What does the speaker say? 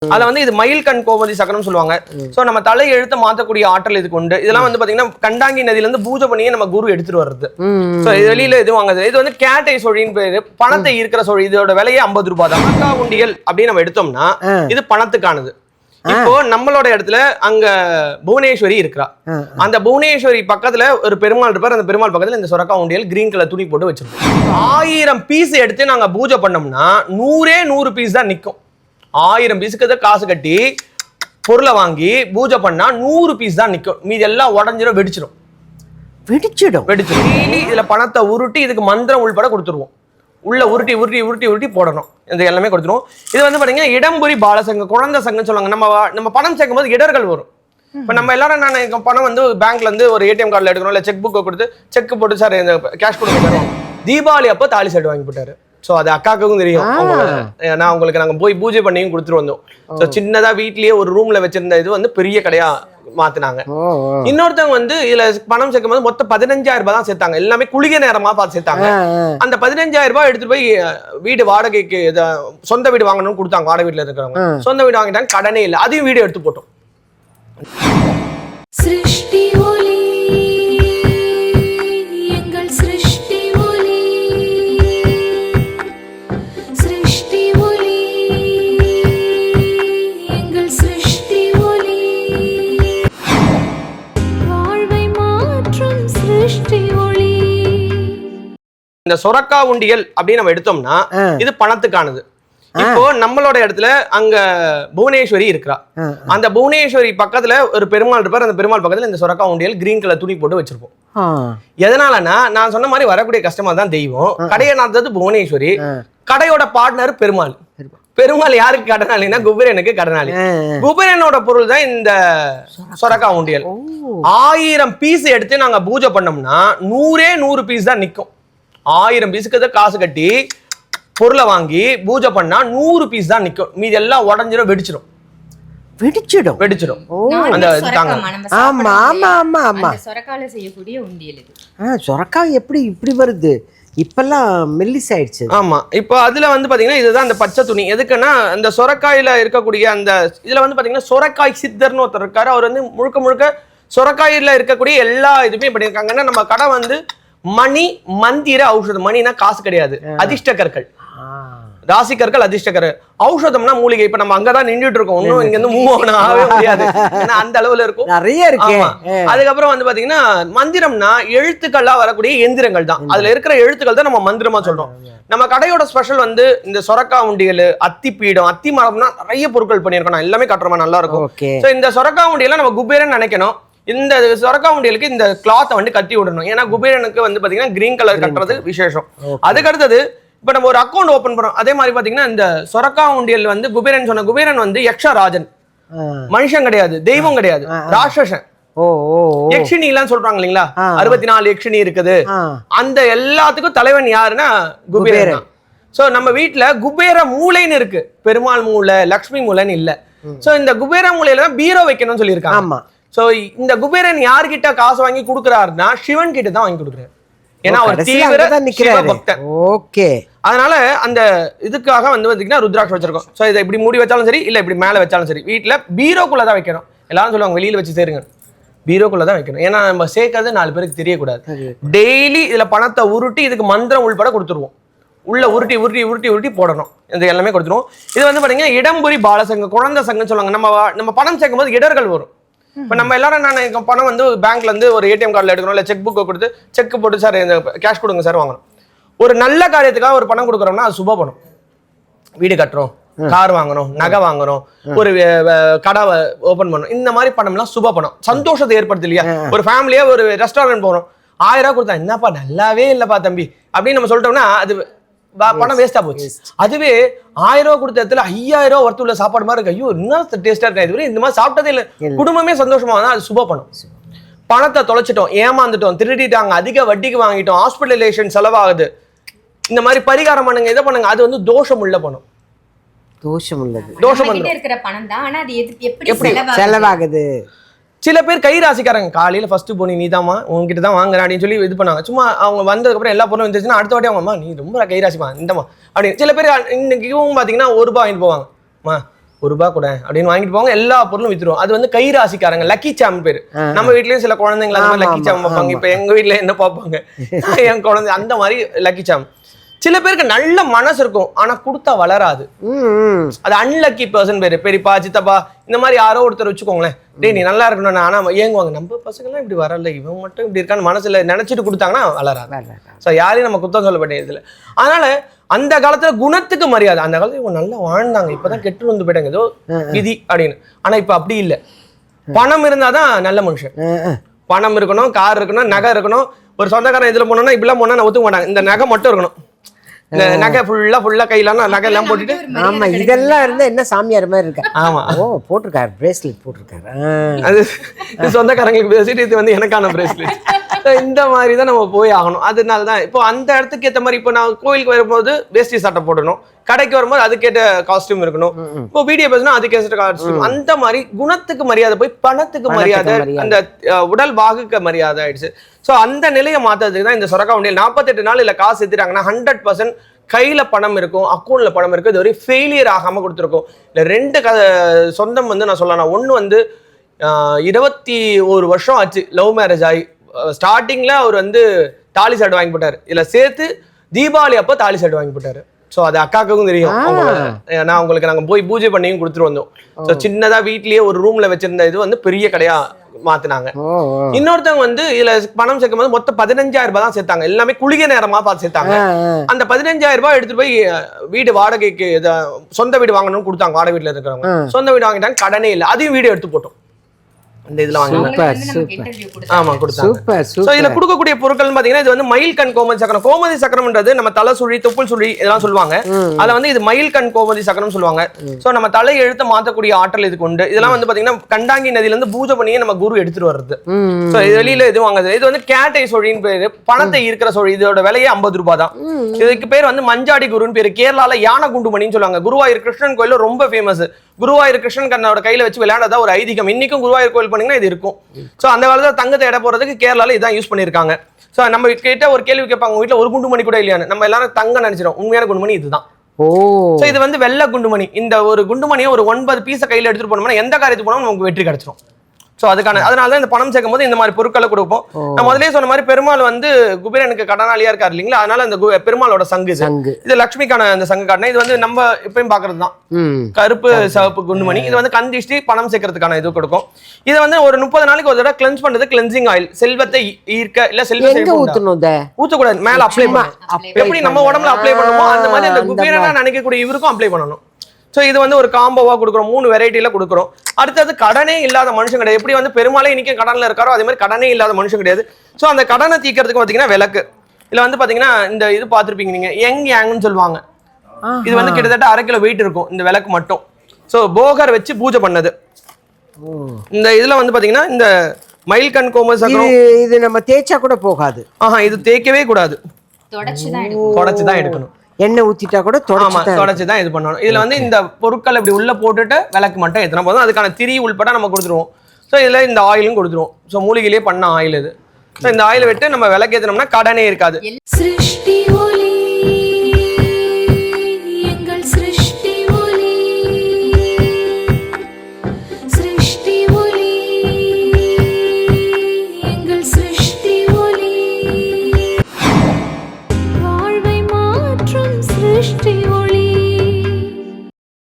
அதுல வந்து இது மயில் கண் கோமதி சக்கரம் சொல்லுவாங்க. சோ நம்ம தலை எழுத்த மாத்தக்கூடிய ஆற்றல் இதுக்கு உண்டு. இதெல்லாம் வந்து பாத்தீங்கன்னா கண்டாங்கி நதியில இருந்து பூஜை பண்ணியே நம்ம குரு எடுத்துட்டு வர்றது. சோ இது வெளியில எதுவும் வாங்குது. இது வந்து கேட்டை சொழின்னு பேரு, பணத்தை ஈர்க்கிற சொழி. இதோட விலையே 50 ரூபாய் தான். மக்கா உண்டியல் அப்படின்னு நம்ம எடுத்தோம்னா இது பணத்துக்கானது. இப்போ நம்மளோட இடத்துல அங்க புவனேஸ்வரி இருக்கிறா. அந்த புவனேஸ்வரி பக்கத்துல ஒரு பெருமாள் இருப்பார். அந்த பெருமாள் பக்கத்துல இந்த சொரக்கா உண்டியல் கிரீன் கலர் துணி போட்டு வச்சிருக்கோம். 1000 பீஸ் எடுத்து நாங்க பூஜை பண்ணோம்னா 100 பீஸ் தான் நிக்கும். 1000 பீஸுக்கு காசு கட்டி பொருளை வாங்கி பூஜை பண்ணா 100 பீஸ் தான் நிக்கும். மீதி எல்லாம் உடஞ்சிடும், வெடிச்சிடும். இதுல பணத்தை உருட்டி இதுக்கு மந்திரம் உள்பட கொடுத்துருவோம். உள்ள உருட்டி உருட்டி உருட்டி உருட்டி போடணும். இந்த எல்லாமே கொடுத்துருவோம். இது வந்து பாத்தீங்கன்னா இடம்புரி பாலசங்கம், குழந்தை சங்கம் சொல்லுவாங்க. நம்ம பணம் சேர்க்கும் போது இடர்கள் வரும். இப்ப நம்ம எல்லாரும் நான் பணம் வந்து பேங்க்ல இருந்து ஒரு ஏடிஎம் கார்டுல எடுக்கணும், இல்ல செக் புக்கை கொடுத்து செக் போட்டு சார் இந்த கேஷ் கொடுக்க தருவோம். தீபாவளி அப்போ தாலி செட் வாங்கி போட்டாரு. சோ அது அக்காவுக்கும் தெரியும். நான் உங்களுக்கு நாங்க போய் பூஜை பண்ணியும் கொடுத்துட்டு வந்தோம். சோ சின்னதா வீட்லயே ஒரு ரூம்ல வச்சிருந்த இது வந்து பெரிய கடையா மாத்தினாங்க. இன்னொருத்தவங்க வந்து இதுல பணம் சேர்க்கும் போது மொத்தம் 15,000 ரூபாய் தான் சேர்த்தாங்க. எல்லாமே குளிகை நேரமா பார்த்து சேர்த்தாங்க. அந்த 15,000 ரூபாய் எடுத்துட்டு போய் வீடு வாடகைக்கு சொந்த வீடு வாங்கணும்னு கொடுத்தாங்க. வாடகை வீட்டுல இருக்கிறவங்க சொந்த வீடு வாங்கிட்டாங்க, கடனே இல்லை. அதையும் வீடியோ எடுத்து போட்டோம். இந்த சொரக்கா உண்டியல் அப்படின்னு நம்ம எடுத்தோம்னா இது பணத்துக்கானது. இப்போ நம்மளோட இடத்துல அங்க புவனேஸ்வரி இருக்கிறா. அந்த புவனேஸ்வரி பக்கத்துல ஒரு பெருமாள் இருப்பார். அந்த பெருமாள் பக்கத்துல இந்த சொரக்கா உண்டியல் கிரீன் கலர் துணி போட்டு வச்சிருப்போம். எதனாலனா நான் சொன்ன மாதிரி வரக்கூடிய கஸ்டமர் தான் தெய்வம். கடையை நடந்தது புவனேஸ்வரி, கடையோட பார்ட்னர் பெருமாள். பெருமாள் யாருக்கு கடனாளினா குபேரனுக்கு கடனாளி. குபேரனோட பொருள் தான் இந்த சொரக்கா உண்டியல். 1000 பீஸ் எடுத்து நாங்க பூஜை பண்ணோம்னா 100 பீஸ் தான் நிக்கும். 1000 பீஸுக்கு காசு கட்டி பொருளை வாங்கி பூஜை பண்ணா 100 பீஸ் தான் நிக்கும். மீதி எல்லாம் உடஞ்சிடும், வெடிச்சிடும். ஆமா ஆமா ஆமா ஆமா. சொரக்கால செய்யக்கூடிய உண்டியல் இது. சொரக்கா எப்படி இப்படி வருது? இப்பெல்லாம் மெல்லிஸ் ஆயிடுச்சு. ஆமா, இப்போ அதுல வந்து பாத்தீங்கன்னா இதுதான் அந்த பச்சை துணி. எதுக்குன்னா அந்த சொரக்காயில இருக்கக்கூடிய அந்த இதுல வந்து பாத்தீங்கன்னா சொரக்காய் சித்தர்னு ஒருத்தர் இருக்காரு. அவர் வந்து முழுக்க முழுக்க சொரக்காயில இருக்கக்கூடிய எல்லா இதுமே பண்ணியிருக்காங்கன்னா நம்ம கடை வந்து மணி மந்திர ஔஷதம். மணினா காசு கிடையாது, அதிர்ஷ்ட கற்கள், ராசி கற்கள், அதிர்ஷ்ட கற்கள். ஔஷதம்னா மூலிகை. இப்ப நம்ம அங்கதான் நின்றுட்டு இருக்கோம். இன்னும் இங்க இருந்து மூவ் ஆகவே முடியாது, ஏன்னா அந்த அளவுல இருக்கும், நிறைய இருக்கு. அதுக்கப்புறம் வந்து பாத்தீங்கன்னா மந்திரம்னா எழுத்துக்களா வரக்கூடிய எந்திரங்கள் தான். அதுல இருக்கிற எழுத்துக்கள் தான் நம்ம மந்திரமா சொல்றோம். நம்ம கடையோட ஸ்பெஷல் வந்து இந்த சொரக்கா உண்டியல், அத்தி பீடம், அத்தி மரம்னா நிறைய பொருட்கள் பண்ணிருக்கோம். நான் எல்லாமே காட்டுறோமா, நல்லா இருக்கும். இந்த சொரக்கா உண்டியல நம்ம குபேரன் நினைக்கணும். இந்த சொரக்கா உண்டியலுக்கு இந்த கிளாத்தை வந்து கட்டி விடணும். ஏன்னா குபேரனுக்கு வந்து பாத்தீங்கன்னா கிரீன் கலர் கட்டுறது விசேஷம். அதுக்கு அடுத்தது இப்ப நம்ம ஒரு அக்கௌண்ட் ஓபன் பண்றோம். அதே மாதிரி பாத்தீங்கன்னா இந்த சொரக்கா உண்டியல் வந்து குபேரன் சொன்ன குபேரன் வந்து யக்ஷராஜன், மனுஷன் கிடையாது, தெய்வம் கிடையாது, ராட்சசன். யக்ஷினி எல்லாம் சொல்றாங்க இல்லைங்களா, 64 யக்ஷினி இருக்குது. அந்த எல்லாத்துக்கும் தலைவன் யாருன்னா குபேரன். சோ நம்ம வீட்டுல குபேர மூளைன்னு இருக்கு. பெருமாள் மூளை, லக்ஷ்மி மூளைன்னு இல்ல. சோ இந்த குபேர மூலையில தான் பீரோ வைக்கணும்னு சொல்லியிருக்காங்க. ஆமா. சோ இந்த குபேரன் யார்கிட்ட காசு வாங்கி கொடுக்குறாருன்னா சிவன் கிட்ட தான் வாங்கி கொடுக்குறாரு. ஏன்னா அவர் தீவிர சிவபக்தன். ஓகே. அதனால அந்த இதுக்காக வந்து பாத்தீங்கன்னா ருத்ராட்சம் வச்சிருக்கோம். சோ இதை இப்படி மூடி வச்சாலும் சரி, இல்ல இப்படி மேல வச்சாலும் சரி, வீட்டுல பீரோக்குள்ள தான் வைக்கணும். எல்லாரும் சொல்லுவாங்க வெளியில வச்சு சேருங்க, பீரோக்குள்ள தான் வைக்கணும். ஏன்னா நம்ம சேர்க்கறது 4 பேருக்கு தெரியக்கூடாது. டெய்லி இதுல பணத்தை உருட்டி இதுக்கு மந்திரம் உள்பட கொடுத்துருவோம். உள்ள உருட்டி உருட்டி உருட்டி உருட்டி போடணும். இது எல்லாமே கொடுத்துருவோம். இது வந்து பாத்தீங்கன்னா இடம்புரி பாலசங்கம், குழந்தை சங்கம் சொல்லுவாங்க. நம்ம பணம் சேர்க்கும் போது இடர்கள் வரும். இப்ப நம்ம எல்லாரும் நான் பணம் வந்து பேங்க்ல இருந்து ஒரு ஏடிஎம் கார்டுல எடுக்கணும், இல்ல செக் புக்கை கொடுத்து செக் போட்டு சார் இந்த கேஷ் கொடுங்க சார் வாங்கணும். ஒரு நல்ல காரியத்துக்காக ஒரு பணம் கொடுக்குறோம்னா அது சுப பணம். வீடு கட்டுறோம், கார் வாங்கணும், நகை வாங்கணும், ஒரு கடை ஓபன் பண்ணணும், இந்த மாதிரி பணம்லாம் சுப பணம். சந்தோஷத்தை ஏற்படுத்து இல்லையா? ஒரு ஃபேமிலியா ஒரு ரெஸ்டாரண்ட் போறோம், 1000 ரூபாய் கொடுத்தா என்னப்பா நல்லாவே இல்லப்பா தம்பி அப்படின்னு நம்ம சொல்லிட்டோம்னா அது பணம் வேஸ்டா போச்சு. அதுவே 1000 ரூபாய் கொடுத்த இடத்துல 5000 ரூபாய் ஒருத்தர் உள்ள சாப்பாடு மாதிரி இருக்கு. ஐயோ இன்னும் டேஸ்டா இருக்கா, இதுவரை இந்த மாதிரி சாப்பிட்டதே இல்லை, குடும்பமே சந்தோஷமா தான், அது சுப பணம். பணத்தை தொலைச்சிட்டோம், ஏமாந்துட்டோம், திருடிட்டாங்க, அதிக வட்டிக்கு வாங்கிட்டோம், ஹாஸ்பிட்டலைசேஷன் செலவாகுது, இந்த மாதிரி பரிகாரம் பண்ணுங்க, இதை பண்ணுங்க, அது வந்து தோஷம் உள்ள பணம். தோஷம் உள்ளது, தோஷம் இருக்கிற பணம் தான். ஆனா அது எப்படி செலவாகுது? சில பேர் கை ராசிக்காரங்க, காலையில ஃபர்ஸ்ட் போனி நீதாமா உங்ககிட்ட தான் வாங்குறேன் அப்படின்னு சொல்லி இது பண்ணாங்க. சும்மா அவங்க வந்ததுக்கப்புறம் எல்லா பொருளும் வந்துச்சுன்னா அடுத்த வாட்டி அவங்க நீ ரொம்ப கை ராசிமா இந்தமா அப்படின்னு. சில பேர் இன்னைக்கு பாத்தீங்கன்னா 1 ரூபாய் வாங்கிட்டு போவாங்க. ரூபாய் கூட அப்படின்னு வாங்கிட்டு போவாங்க, எல்லா பொருளும் வித்துருவோம். அது வந்து கை ராசிக்காரங்க, லக்கி சாம் பேரு. நம்ம வீட்லயும் சில குழந்தைங்கள லக்கி சாம் பார்ப்பாங்க. இப்ப எங்க வீட்டுல என்ன பார்ப்பாங்க, என் குழந்தை அந்த மாதிரி லக்கி சாம். சில பேருக்கு நல்ல மனசு இருக்கும், ஆனா கொடுத்தா வளராது. அது அன்லக்கி பர்சன் பேரு. பெரியப்பா, சித்தப்பா, இந்த மாதிரி யாரோ ஒருத்தர் வச்சுக்கோங்களேன், டேய் நீ நல்லா இருக்கணும், ஆனா ஏங்குவாங்க, நம்ம பசங்கெல்லாம் இப்படி வரல, இவன் மட்டும் இப்படி இருக்கான்னு மனசுல நினைச்சிட்டு கொடுத்தாங்கன்னா வளராது. ஸோ யாரையும் நம்ம குத்தம் சொல்ல வேண்டியதுல. அதனால அந்த காலத்துல குணத்துக்கு மரியாதை. அந்த காலத்துல இவங்க நல்லா வாழ்ந்தாங்க, இப்பதான் கெட்டு வந்து போயிட்டாங்க, ஏதோ விதி அப்படின்னு. ஆனா இப்ப அப்படி இல்லை. பணம் இருந்தாதான் நல்ல மனுஷன். பணம் இருக்கணும், கார் இருக்கணும், நகை இருக்கணும். ஒரு சொந்தக்காரன் இதுல போனோம்னா இப்படிலாம் போனா ஒத்துக்க மாட்டாங்க. இந்த நகை மட்டும் இருக்கணும், இந்த நகை ஃபுல்லா கையில நகை எல்லாம் போட்டுட்டு. ஆமா, இதெல்லாம் இருந்தா என்ன சாமியார் மாதிரி இருக்கா. ஆமா, ஓ போட்டிருக்காரு, பிரேஸ்லெட் போட்டிருக்காரு. அது சொந்தக்காரங்களுக்கு பேசிட்டு இது வந்து எனக்கான பிரேஸ்லெட். இந்த மாதிரி தான் நம்ம போய் ஆகணும். அதனால தான் இப்போ அந்த இடத்துக்கு ஏற்ற மாதிரி, இப்போ நான் கோயிலுக்கு வரும்போது வேஷ்டி சட்டை போடணும், கடைக்கு வரும்போது அதுக்கேற்ற காஸ்டியூம் இருக்கணும், இப்போ வீடியோ பேசினா அதுக்கேற்ற காஸ்டியூம். அந்த மாதிரி குணத்துக்கு மரியாதை போய் பணத்துக்கு மரியாதை, அந்த உடல் பாகுக்கு மரியாதை ஆயிடுச்சு. ஸோ அந்த நிலையை மாற்றதுக்கு தான் இந்த சொரக்கா உண்டியல். 48 நாள் இல்லை காசு எடுத்துட்டாங்கன்னா 100% கையில பணம் இருக்கும், அக்கௌண்ட்ல பணம் இருக்கும். இது ஒரு ஃபெயிலியர் ஆகாம கொடுத்துருக்கோம். இல்லை 2 சொந்தம் வந்து நான் சொல்லலாம். ஒன்று வந்து 21 வருஷம் ஆச்சு லவ் மேரேஜ் ஆகி. ஸ்டார்டிங்ல அவர் வந்து தாலி செட் வாங்கி போட்டாரு, இதுல சேர்த்து தீபாவளி அப்போ தாலி செட் வாங்கி போட்டாரு. ஸோ அது அக்காவுக்கும் தெரியும். ஏன்னா உங்களுக்கு நாங்கள் போய் பூஜை பண்ணியும் கொடுத்துட்டு வந்தோம். ஸோ சின்னதா வீட்லயே ஒரு ரூம்ல வச்சிருந்த இது வந்து பெரிய கடையா மாத்தினாங்க. இன்னொருத்தவங்க வந்து இதுல பணம் சேர்க்கும் போது மொத்தம் 15,000 ரூபாய் தான் சேர்த்தாங்க. எல்லாமே குளிகை நேரமா பார்த்து சேர்த்தாங்க. அந்த 15,000 ரூபாய் எடுத்துட்டு போய் வீடு வாடகைக்கு, சொந்த வீடு வாங்கணும்னு கொடுத்தாங்க. வாடகை வீட்டுல இருக்கிறவங்க சொந்த வீடு வாங்கிட்டாங்க, கடனே இல்லை. அதையும் வீடு எடுத்து போட்டோம். இந்த இதுல வாங்கி ஆமா கொடுத்தாங்க. சோ இதுல கொடுக்கக்கூடிய பொருட்கள் பாத்தீங்கன்னா இது வந்து மயில் கண் கோமதி சக்கரம். கோமதி சக்கரம்ன்றது நம்ம தலை சுழி, தொப்புள் சுழி இதெல்லாம் சொல்லுவாங்க. அதுல வந்து இது மயில் கண் கோமதி சக்கரம் சொல்லுவாங்க. சோ நம்ம தலை எழுத்து மாத்தக்கூடிய ஆற்றல் இதுக்கு உண்டு. இதெல்லாம் வந்து பாத்தீங்கன்னா கண்டாங்கி நதியில இருந்து பூஜை பண்ணியே நம்ம குரு எடுத்துட்டு வர்றது. சோ இது வெளியில எதுவும் வாங்குது. இது வந்து கேட்டை சுழின்னு பேரு, பணத்தை இருக்கிற சுழி. இதோட விலையே 50 ரூபாய் தான். இதுக்கு பேர் வந்து மஞ்சாடி குருன்னு பேரு. கேரளால யானை குண்டு மணின்னு சொல்லுவாங்க. குருவாயூர் கிருஷ்ணன் கோயில் ரொம்ப ஃபேமஸ். குருவாயூர் கிருஷ்ணன் கண்ணோட கையில வச்சு விளையாடதா ஒரு ஐதீகம். இன்னைக்கும் குருவாயூர் கோயில் பண்ணீங்கன்னா இது இருக்கும். சோ அந்த காலத்துல தங்கத்தை எடை போறதுக்கு கேரளால இதான் யூஸ் பண்ணிருக்காங்க. சோ நம்ம கிட்ட ஒரு கேள்வி கேட்பாங்க, உங்க வீட்டுல ஒரு குண்டு மணி கூட இல்லையான்னு. நம்ம எல்லாரும் தங்க நினைச்சிடும், உண்மையான குண்டு மணி இதுதான். சோ இது வந்து வெள்ளை குண்டுமணி. இந்த ஒரு குண்டுமணியை ஒரு 9 பீஸை கையில எடுத்துட்டு போனோம்னா எந்த காரியத்துக்கு போனாலும் நமக்கு வெற்றி கிடைச்சிடும். சோ அதுக்கான அதனாலதான் இந்த பணம் சேர்க்கும் போது இந்த மாதிரி பொருட்களை கொடுப்போம். நான் முதலே சொன்ன மாதிரி பெருமாள் வந்து குபேரனுக்கு கடனாளியா இருக்காரு இல்லைங்களா, அதனால அந்த பெருமாளோட சங்கு இது லட்சுமிக்கான அந்த சங்கு காட்டினா. இது வந்து நம்ம எப்பயும் பாக்குறது தான் கருப்பு சிவப்பு குண்டுமணி. இது வந்து கந்திஷ்டி பணம் சேர்க்கறதுக்கான இது கொடுக்கும். இதை வந்து ஒரு 30 நாளைக்கு ஒரு தடவை கிளென்ஸ் பண்றது கிளென்சிங் ஆயில். செல்வத்தை ஈர்க்க இல்ல செல்வத்தை ஊத்தக்கூடாது, மேல அப்ளை பண்ணணும். எப்படி நம்ம உடம்புல அப்ளை பண்ணுமோ அந்த மாதிரி அந்த குபேரனா நினைக்கக்கூடிய இவருக்கும் அப்ளை பண்ணணும். ஸோ இது வந்து ஒரு காம்போவா கொடுக்குறோம், 3 வெரைட்டியில கொடுக்குறோம். அடுத்தது கடனே இல்லாத மனுஷன் கிடையாது. எப்படி வந்து பெருமாளே இன்னைக்கு கடன்ல இருக்காரோ அதே மாதிரி கடனே இல்லாத மனுஷன் கிடையாது. ஸோ அந்த கடனை தீக்கிறதுக்கு பார்த்தீங்கன்னா விளக்கு. இதுல வந்து பாத்தீங்கன்னா இந்த இது பார்த்துருப்பீங்க நீங்க, யங் யாங்னு சொல்லுவாங்க. இது வந்து கிட்டத்தட்ட 1/2 கிலோ வெயிட் இருக்கும் இந்த விளக்கு மட்டும். ஸோ போகர் வச்சு பூஜை பண்ணது. இந்த இதுல வந்து பாத்தீங்கன்னா இந்த மயில் கண் கோமதி சக்கரம் இது நம்ம தேய்ச்சா கூட போகாது. இது தேய்க்கவே கூடாது, தொடச்சு தான் எடுக்கணும். எண்ணெய் ஊத்திட்டா கூட தொடச்சு தான் இது பண்ணணும். இதுல வந்து இந்த பொருட்கள் இப்படி உள்ள போட்டுட்டு விளக்கு மட்டும் ஏற்றினா போதும். அதுக்கான திரி உள்பட நம்ம கொடுத்துருவோம். ஸோ இதுல இந்த ஆயிலும் கொடுத்துருவோம். ஸோ மூலிகையிலேயே பண்ண ஆயில் இது. ஸோ இந்த ஆயிலை விட்டு நம்ம விளக்கு ஏற்றினோம்னா கடனே இருக்காது.